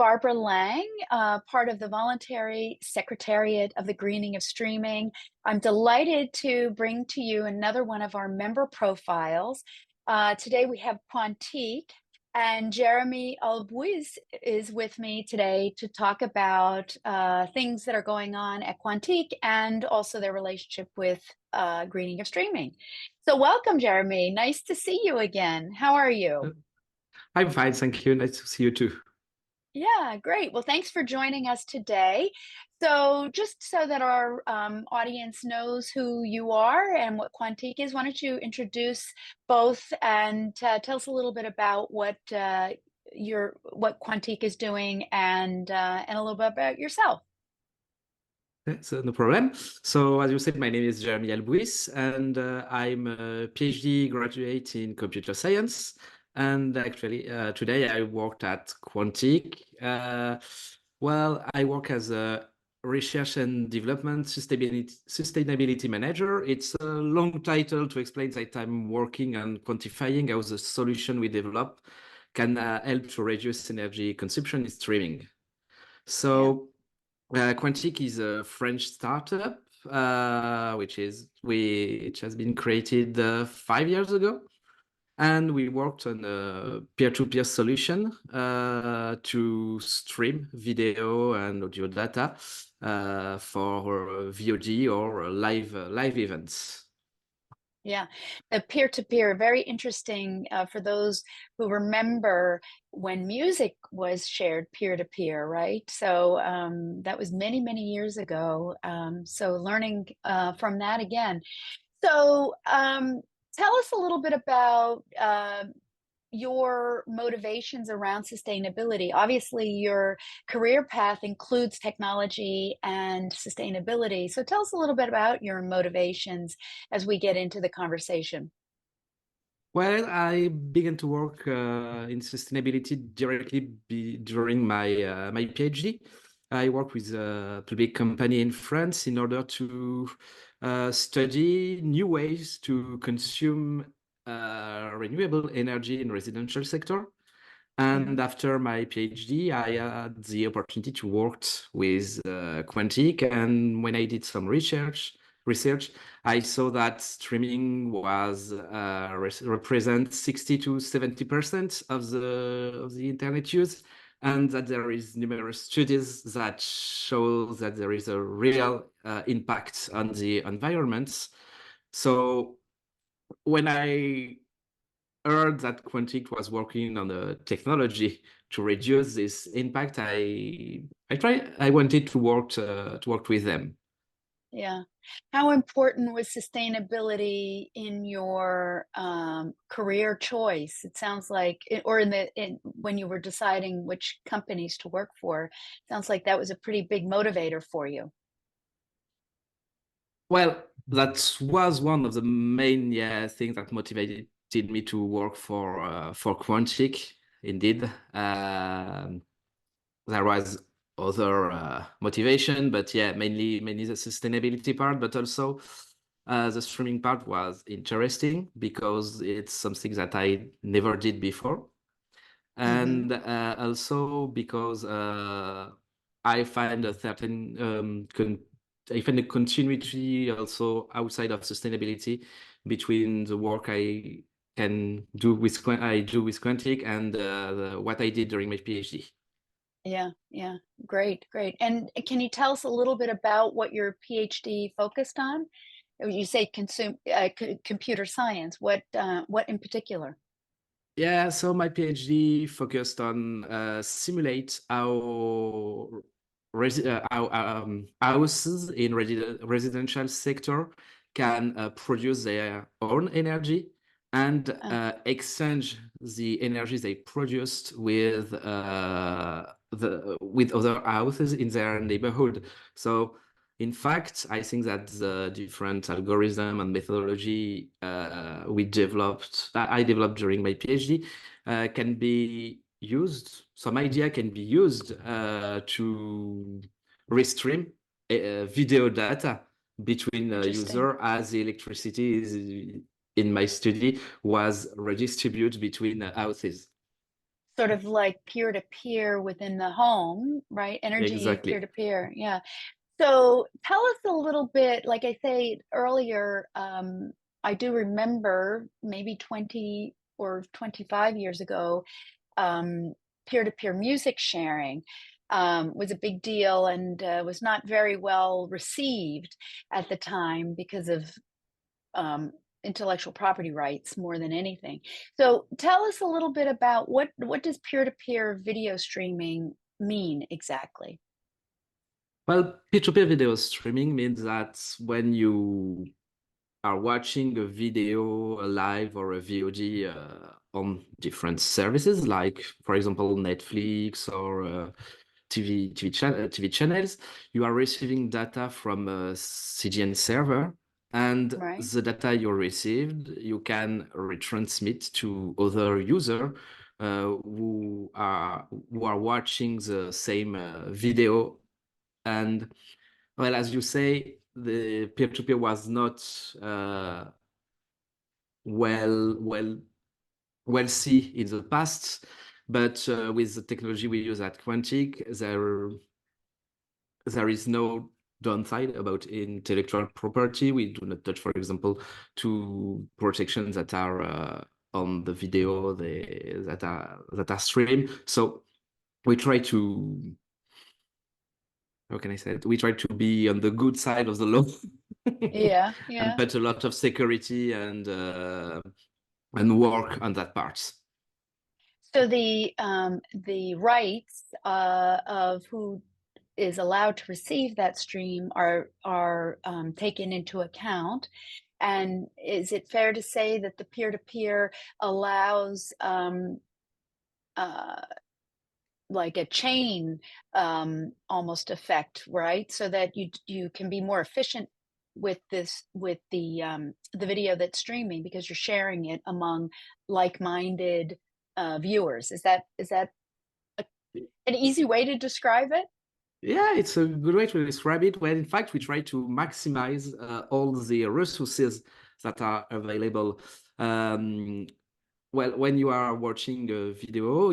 Barbara Lange, part of the voluntary secretariat of the Greening of Streaming. I'm delighted to bring to you another one of our member profiles. Today we have Quanteec, and Jeremy Albuiz is with me today to talk about things that are going on at Quanteec and also their relationship with Greening of Streaming. So welcome, Jeremy. Nice to see you again. How are you? I'm fine, thank you. Nice to see you too. Yeah, great. Well, thanks for joining us today. So just so that our audience knows who you are and what Quanteec is, why don't you introduce both and tell us a little bit about what Quanteec is doing and a little bit about yourself. So no problem. So as you said, my name is Jeremy Albuis, and I'm a PhD graduate in computer science. And actually, today I worked at Quanteec. Well, I work as a research and development sustainability manager. It's a long title to explain that I'm working on quantifying how the solution we develop can help to reduce energy consumption in streaming. Yeah. So Quanteec is a French startup, which has been created 5 years ago, and we worked on a peer-to-peer solution to stream video and audio data for VOD or live events. Yeah, the peer-to-peer, very interesting for those who remember when music was shared peer-to-peer, right? So that was many, many years ago. So learning from that again. So tell us a little bit about your motivations around sustainability. Obviously, your career path includes technology and sustainability. So tell us a little bit about your motivations as we get into the conversation. Well, I began to work in sustainability during my PhD. I worked with a public company in France in order to study new ways to consume renewable energy in residential sector. And Mhm. after my PhD, I had the opportunity to work with Quanteec. And when I did some research, I saw that streaming was represent 60 to 70% of the internet use, and that there is numerous studies that show that there is a real impact on the environment. So when I heard that Quanteec was working on a technology to reduce this impact, I wanted to work with them. Yeah. How important was sustainability in your career choice? It sounds like, or when you were deciding which companies to work for, it sounds like that was a pretty big motivator for you. Well, that was one of the main things that motivated me to work for Quanteec. Indeed, there was other motivation, but yeah, mainly the sustainability part, but also the streaming part was interesting because it's something that I never did before, Hmm. and also because I find a certain I find a continuity also outside of sustainability between the work I can do with Quanteec and what I did during my PhD. Yeah, yeah. Great, great. And can you tell us a little bit about what your PhD focused on? You say computer science. What in particular? Yeah, so my PhD focused on simulate how houses in residential sector can produce their own energy and Uh, exchange the energy they produced with with other houses in their neighborhood. So in fact, I think that the different algorithm and methodology I developed during my PhD, can be used. Some idea can be used to restream video data between Interesting. user as the electricity is in my study was redistributed between houses. sort of like peer to peer within the home, right? Energy peer Exactly. to peer. Yeah. So tell us a little bit, like I say earlier, I do remember maybe 20 or 25 years ago, um, peer-to-peer music sharing was a big deal and was not very well received at the time because of um, intellectual property rights more than anything. So tell us a little bit about what does peer-to-peer video streaming mean exactly? Well, peer-to-peer video streaming means that when you are watching a video, a live or a VOD on different services, like, for example, Netflix or TV channels, you are receiving data from a CDN server, and Right? the data you received, you can retransmit to other user who are watching the same video. And well, as you say, the peer-to-peer was not well well well see in the past, but with the technology we use at Quanteec, there is no downside about intellectual property. We do not touch, for example, to protections that are on the video that are streamed. So we try to, how can I say it? We try to be on the good side of the law Yeah, and yeah. put a lot of security and work on that part. So the rights of who is allowed to receive that stream are taken into account. And is it fair to say that the peer-to-peer allows uh, like a chain almost effect, right? So that you can be more efficient with the video that's streaming because you're sharing it among like-minded viewers. Is that an easy way to describe it? Yeah, it's a good way to describe it. Well, in fact, we try to maximize all the resources that are available. Um, well, when you are watching a video,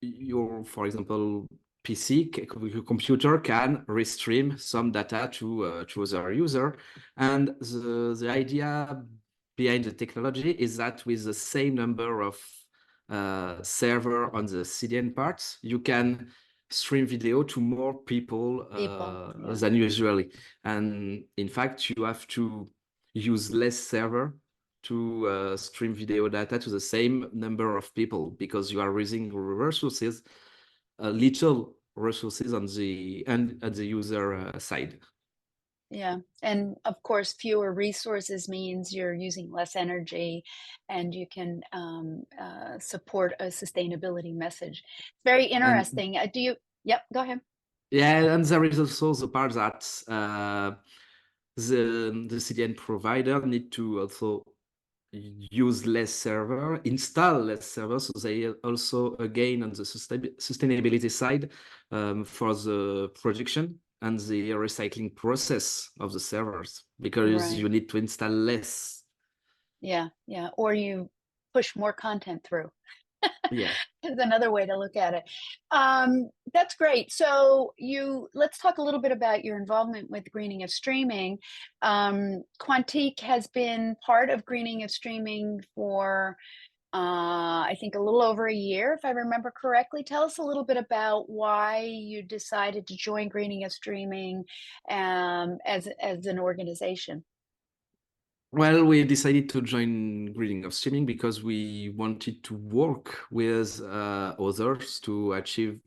your, for example, PC, your computer can restream some data to other user, and the idea behind the technology is that with the same number of server on the CDN parts, you can stream video to more people People, yeah, than usually. And in fact, you have to use less server to stream video data to the same number of people because you are using resources, little resources on the and at the user side. yeah. And of course, fewer resources means you're using less energy and you can support a sustainability message. It's very And interesting. Yep, go ahead. yeah, and there is also the part that the CDN provider need to also use less server, install less server, so they also again on the sustainability side for the production and the recycling process of the servers because Right. you need to install less. Yeah, yeah. Or you push more content through. Yeah. Is another way to look at it. That's great. So let's talk a little bit about your involvement with greening of streaming. Quantique has been part of greening of streaming for I think a little over a year, if I remember correctly. Tell us a little bit about why you decided to join greening of streaming as an organization. Well, we decided to join Grading of Streaming because we wanted to work with others to achieve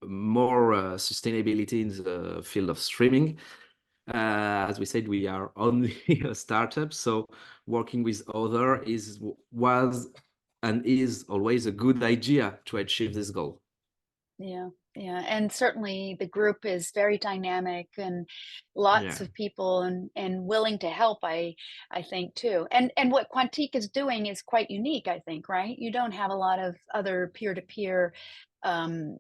more sustainability in the field of streaming. As we said, we are only a startup, so working with other was and is always a good idea to achieve this goal. Yeah, yeah. And certainly the group is very dynamic and lots Yeah. of people and willing to help, I think too. And what Quantique is doing is quite unique, I think, right? You don't have a lot of other peer-to-peer um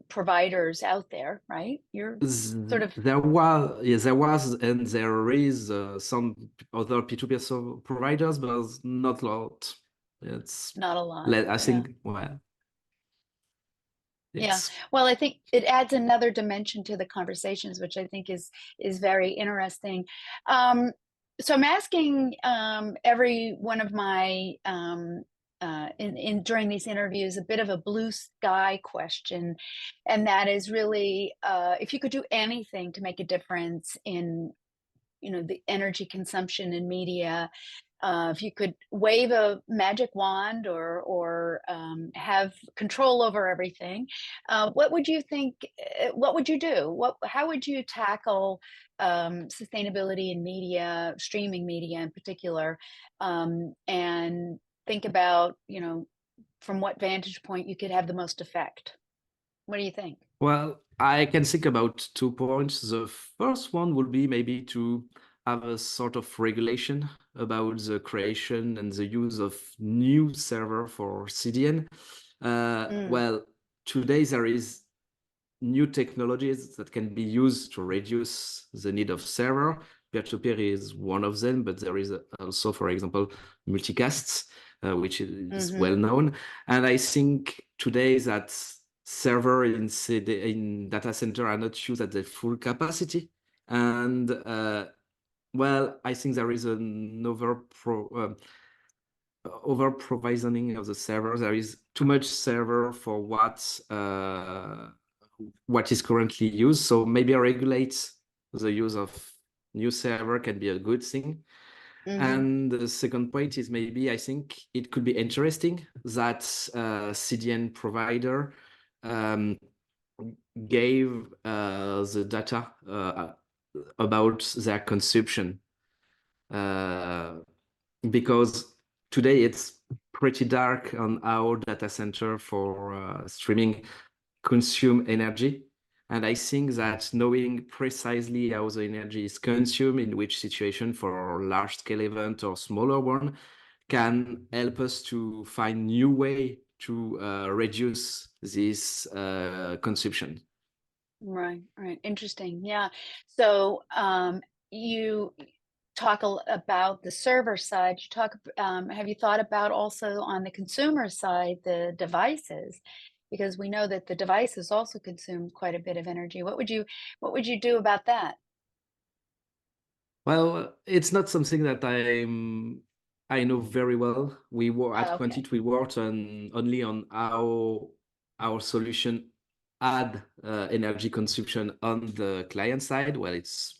providers out there, right? You're sort of There was, yes, there was, and there is some other P2P providers, but not a lot. It's Not a lot. I Yeah. think, well, Yeah. it's Well, I think it adds another dimension to the conversations, which I think is very interesting. Um, so I'm asking every one of my in during these interviews a bit of a blue sky question, and that is really if you could do anything to make a difference in the energy consumption in media, if you could wave a magic wand or have control over everything, what would you think? What would you do? How would you tackle sustainability in media, streaming media in particular, and think about from what vantage point you could have the most effect? What do you think? well, I can think about 2 points. The first one would be maybe to have a sort of regulation about the creation and the use of new server for CDN. Mm, Well, today there is new technologies that can be used to reduce the need of server. Peer-to-peer is one of them, but there is also, for example, multicasts, which is well hmm. known. And I think today that server in data center are not used at their full capacity. And well, I think there is an over provisioning of the server. There is too much server for what is currently used. So maybe regulate the use of new server can be a good thing. Hmm. And the second point is maybe I think it could be interesting that CDN provider um, gave the data about their consumption. Uh, because today it's pretty dark on our data center for streaming consume energy. And I think that knowing precisely how the energy is consumed, in which situation for large scale event or smaller one, can help us to find new way to reduce this consumption. Right, right. Interesting. Yeah. So you talk about the server side. Have you thought about also on the consumer side, the devices? Because we know that the devices also consume quite a bit of energy. What would you do about that? Well, it's not something that I know very well. We were at Oh, okay. Quanteec, we worked on only on how our solution add energy consumption on the client side. Well, it's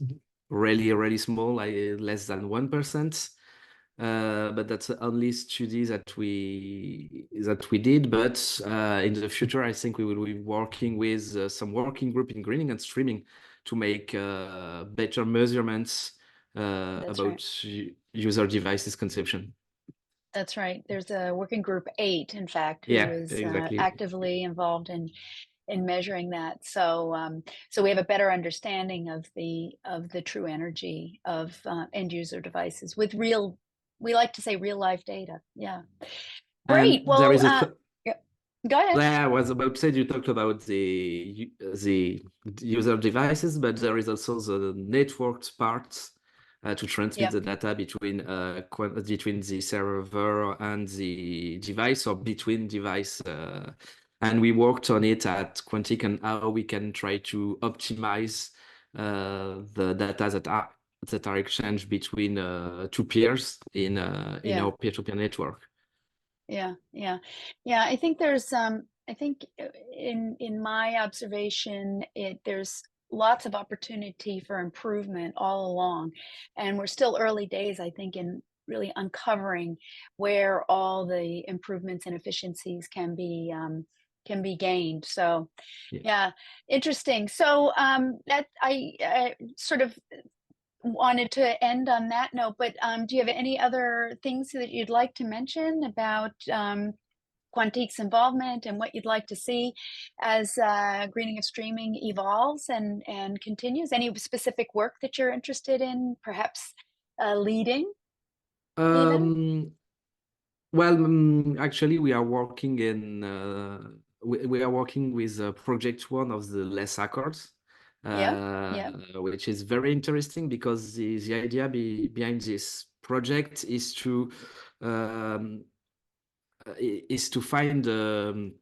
really, really small, like less than 1%. But that's the only study that we did. But in the future, I think we will be working with some working group in greening and streaming to make better measurements That's right. about user devices consumption. That's right. There's a working group 8, in fact, who Yeah, is exactly. actively involved in measuring that. So we have a better understanding of the true energy of end user devices with real, we like to say real life data. Yeah. And Great. there Well, is a yeah, go ahead. yeah, I was about to say you talked about the user devices, but there is also the networked parts to transmit Yeah. the data between the server and the device or between device. And we worked on it at Quanteec and how we can try to optimize the data that are exchanged between two peers in Yeah. our peer-to-peer network. Yeah, yeah, yeah. I think in my observation, there's lots of opportunity for improvement all along, and we're still early days, I think, in really uncovering where all the improvements and efficiencies can be gained. So, Yeah. yeah, interesting. So, that I sort of wanted to end on that note, but do you have any other things that you'd like to mention about Quanteec's involvement and what you'd like to see as greening of streaming evolves and continues? Any specific work that you're interested in, perhaps leading even? Um, Well, actually, we are working with Project One of the Less Accords, Yeah, yeah, which is very interesting because the idea behind this project is to um, is to find an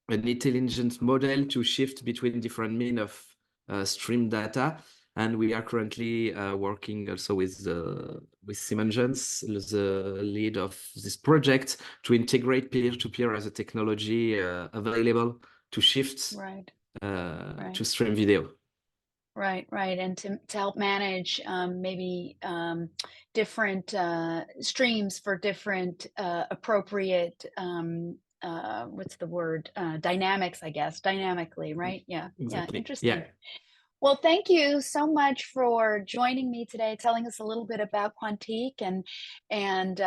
intelligent model to shift between different means of stream data. And we are currently working also with Simonjans, the lead of this project, to integrate peer-to-peer as a technology available to shift Right. to stream video. Right, right, and to help manage, maybe, different, streams for different, appropriate, what's the word? Dynamics, I guess, dynamically, right? Yeah, yeah, Exactly. interesting. Yeah. Well, thank you so much for joining me today, telling us a little bit about Quanteec and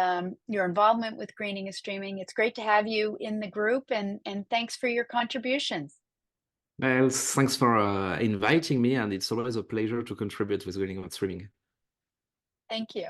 your involvement with greening and streaming. It's great to have you in the group, and thanks for your contributions. Well, thanks for inviting me, and it's always a pleasure to contribute with Reading and Streaming. Thank you.